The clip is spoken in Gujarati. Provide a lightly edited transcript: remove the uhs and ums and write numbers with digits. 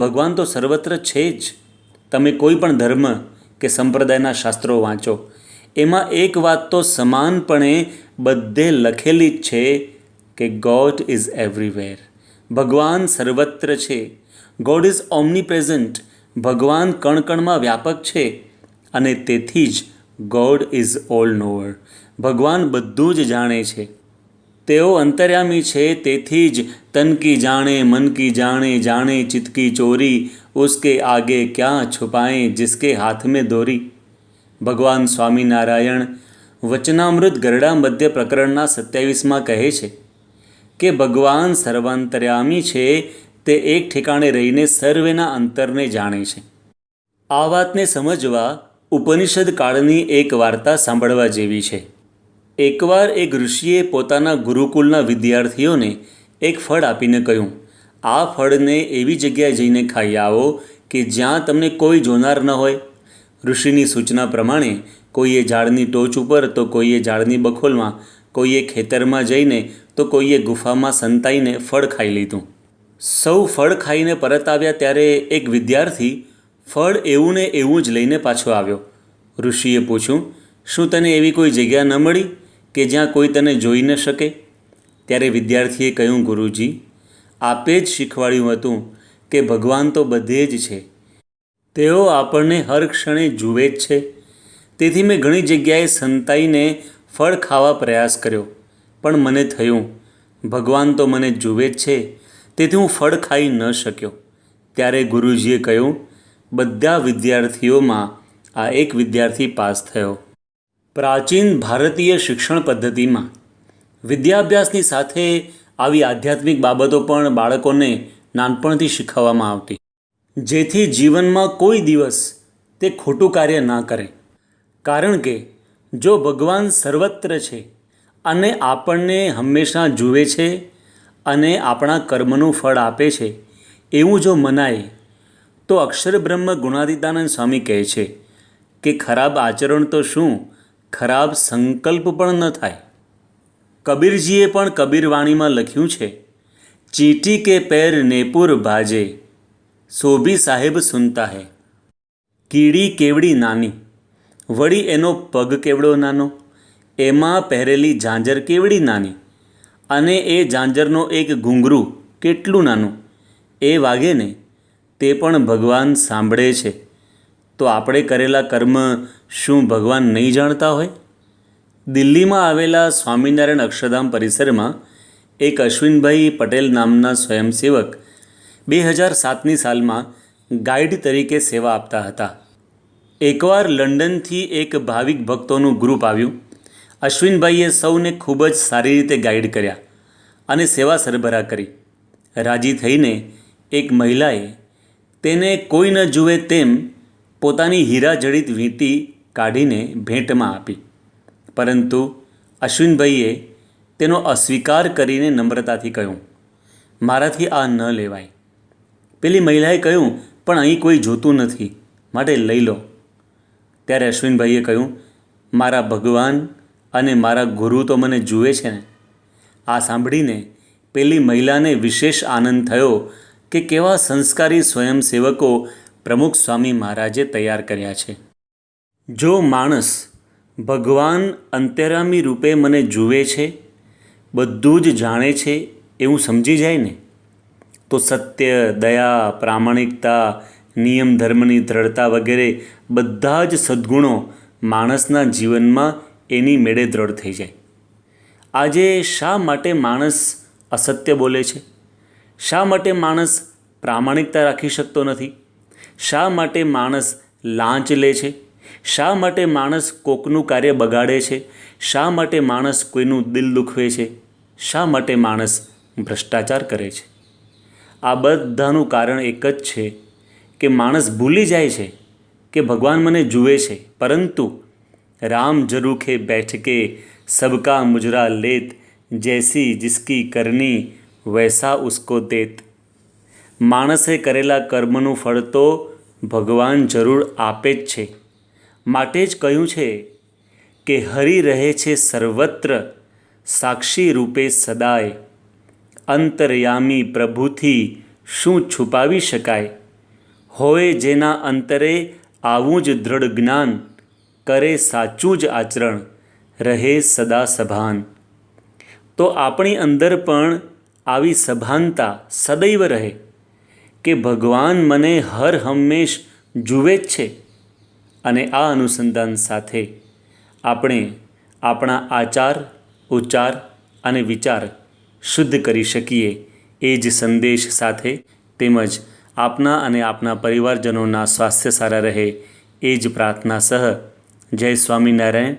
ભગવાન તો સર્વત્ર છે જ. તમે કોઈ પણ ધર્મ કે સંપ્રદાયના શાસ્ત્રો વાંચો, એમાં એક વાત તો સમાનપણે બધે લખેલી જ છે કે ગોડ ઇઝ એવરીવેર. ભગવાન સર્વત્ર છે. God is omnipresent. ભગવાન કણકણમાં વ્યાપક છે અને તેથી જ ગોડ ઇઝ ઓલ નોવર. ભગવાન બધું જ જાણે છે. તેઓ અંતર્યામી છે, તેથી જ તન કી જાણે મન કી જાણે, જાણે ચિત્ત કી ચોરી, ઉસકે આગે ક્યાં છુપાएं जिसके हाथ में દોરી. ભગવાન સ્વામિનારાયણ વચનામૃત ગરડા મધ્ય પ્રકરણના 27માં કહે છે કે ભગવાન સર્વાંતર્યામી છે, તે એક ઠેકાણે રહીને સર્વેના અંતરને જાણે છે. આ વાતને સમજવા ઉપનિષદ કાળની એક વાર્તા સાંભળવા જેવી છે. એકવાર એક ઋષિએ પોતાના ગુરુકુલના વિદ્યાર્થીઓને એક ફળ આપીને કહ્યું, આ ફળને એવી જગ્યાએ જઈને ખાઈ આવો કે જ્યાં તમને કોઈ જોનાર ન હોય. ઋષિની સૂચના પ્રમાણે કોઈએ ઝાડની ટોચ ઉપર, તો કોઈએ ઝાડની બખોલમાં, કોઈએ ખેતરમાં જઈને, તો કોઈએ ગુફામાં સંતાઈને ફળ ખાઈ લીધું. સૌ ફળ ખાઈને પરત આવ્યા ત્યારે એક વિદ્યાર્થી ફળ એવું ને એવું જ લઈને પાછો આવ્યો. ઋષિએ પૂછ્યું, શું તને એવી કોઈ જગ્યા ન મળી કે જ્યાં કોઈ તને જોઈ ન શકે? ત્યારે વિદ્યાર્થીએ કહ્યું, ગુરુજી, આપે જ શીખવાડ્યું હતું કે ભગવાન તો બધે જ છે. તેઓ આપણને હર ક્ષણે જુએ જ છે. તેથી મેં ઘણી જગ્યાએ સંતાઈને ફળ ખાવા પ્રયાસ કર્યો, પણ મને થયું ભગવાન તો મને જુએ જ છે, તેથી હું ફળ ખાઈ ન શક્યો. ત્યારે ગુરુજીએ કહ્યું, બધા વિદ્યાર્થીઓમાં આ એક વિદ્યાર્થી પાસ થયો. પ્રાચીન ભારતીય શિક્ષણ પદ્ધતિમાં વિદ્યાભ્યાસની સાથે આવી આધ્યાત્મિક બાબતો પણ બાળકોને નાનપણથી શીખવવામાં આવતી, જેથી જીવનમાં કોઈ દિવસ તે ખોટું કાર્ય ના કરે. કારણ કે જો ભગવાન સર્વત્ર છે અને આપણને હંમેશા જુએ છે અને આપણા કર્મનું ફળ આપે છે એવું જો મનાય, તો અક્ષર બ્રહ્મ ગુણાતીતાનંદ સ્વામી કહે છે કે ખરાબ આચરણ તો શું, ખરાબ સંકલ્પ પણ ન થાય. કબીરજીએ પણ કબીરવાણીમાં લખ્યું છે, ચીંટી કે પેર નેપુર ભાજે, સો ભી સાહેબ સુનતા હૈ. કીડી કેવડી નાની, વળી એનો પગ કેવડો નાનો, એમાં પહેરેલી ઝાંઝર કેવડી નાની, અને એ ઝાંઝરનો એક ઘૂંઘરું કેટલું નાનું. એ વાગે ને તે પણ ભગવાન સાંભળે છે. તો આપણે કરેલા કર્મ શું ભગવાન નહીં જાણતા હોય? દિલ્હીમાં આવેલા સ્વામિનારાયણ અક્ષરધામ પરિસરમાં એક અશ્વિનભાઈ પટેલ નામના સ્વયંસેવક 2007ની સાલમાં ગાઈડ તરીકે સેવા આપતા હતા. એકવાર લંડનથી એક ભાવિક ભક્તોનું ગ્રુપ આવ્યું. અશ્વિનભાઈએ સૌને ખૂબ જ સારી રીતે ગાઈડ કર્યા અને સેવા સરભરા કરી. રાજી થઈને એક મહિલાએ તેને કોઈ ન જુએ તેમ પોતાની હીરાજડિત વીંટી કાઢીને ભેટમાં આપી. પરંતુ અશ્વિનભાઈએ તેનો અસ્વીકાર કરીને નમ્રતાથી કહ્યું, મારાથી આ ન લેવાય. પેલી મહિલાએ કહ્યું, પણ અહીં કોઈ જોતું નથી, માટે લઈ લો. ત્યારે અશ્વિનભાઈએ કહ્યું, મારા ભગવાન અને મારા ગુરુ તો મને જુએ છે ને. આ સાંભળીને પેલી મહિલાને વિશેષ આનંદ થયો કે કેવા સંસ્કારી સ્વયંસેવકો પ્રમુખ સ્વામી મહારાજે તૈયાર કર્યા છે. જો માણસ ભગવાન અંતર્યામી રૂપે મને જુએ છે, બધું જ જાણે છે એવું સમજી જાય ને, તો સત્ય, દયા, પ્રામાણિકતા, નિયમ ધર્મની દ્રઢતા વગેરે બધા જ સદ્ગુણો માણસના જીવનમાં એની મેળે દ્રઢ થઈ જાય. આજે શા માટે માણસ અસત્ય બોલે છે? શા માટે માણસ પ્રામાણિકતા રાખી શકતો નથી? શા માટે માણસ લાંચ લે છે? શા માટે માણસ કોકનું કાર્ય બગાડે છે? શા માટે માણસ કોઈનું દિલ દુખવે છે? શા માટે માણસ ભ્રષ્ટાચાર કરે છે? આ બધાનું કારણ એક જ છે કે માણસ ભૂલી જાય છે કે ભગવાન મને જુએ છે, પરંતુ રામ જરૂખે બેઠકે સબકા મુજરા લેત, જૈસી જિસકી કરની વૈસા ઉસકો દેત. માણસે કરેલા કર્મનું ફળ તો ભગવાન જરૂર આપે જ છે. માટે જ કહ્યું છે કે હરિ રહે છે સર્વત્ર, સાક્ષી રૂપે સદાય. અંતર્યામી પ્રભુથી શું છુપાવી શકાય? હોય જેના અંતરે આવું જ દૃઢ જ્ઞાન, કરે સાચું જ આચરણ, રહે સદા સભાન. તો આપણી અંદર પણ આવી સભાનતા સદૈવ રહે કે ભગવાન મને હર હંમેશ જુએ જ છે. અને આ અનુસંધાન સાથે આપણે આપણા આચાર, ઉચ્ચાર અને વિચાર શુદ્ધ કરી શકીએ, એ જ સંદેશ સાથે, તેમજ આપના અને આપના પરિવારજનોના સ્વાસ્થ્ય સારા રહે એ જ પ્રાર્થના સહ જય સ્વામિનારાયણ.